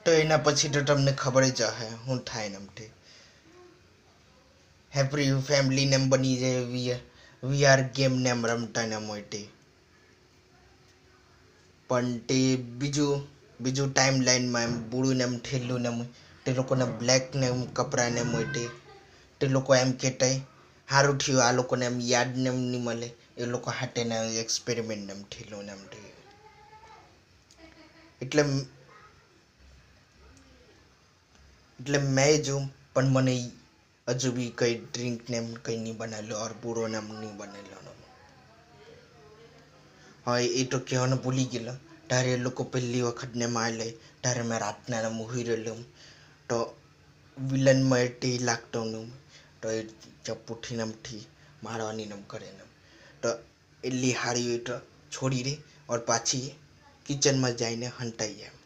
તો એના પછી તો તમને ખબર જ હશે શું થાય ને એમથી હેપી ફેમિલી નેમ બની જાય વીઆર ગેમ નેમ રમતા ને મોટી પણ તે બીજું ટાઈમ લાઈનમાં એમ બુડું ને એમ ઠેલું ને તે લોકોને બ્લેક ને એમ કપડાં ને મોટી તે લોકો એમ કહેતા સારું થયું આ લોકોને એમ યાદ ને એમ નહીં મળે એ લોકો હાટે ને એક્સપેરિમેન્ટ ને એમ ઠેલું ને એમ થયું એટલે મેં જોઉં પણ મને હજુ બી કંઈ ડ્રિંક ને એમ કંઈ નહીં બનાવેલો ઓર પૂરો ને એમ નહીં બનેલો હા એ તો કહેવાનું ભૂલી ગયેલો ત્યારે એ લોકો પહેલી વખત ને માર લે ત્યારે મેં રાતના ને મૂવી રહેલું તો વિલનમાં એ લાગતો ને તો એ ચપ્પુથી નમથી મારવાની નમ કરે ને તો એટલી હારી હોય તો છોડી દે ઓર પાછી કિચનમાં જઈને હંટાઈ જાય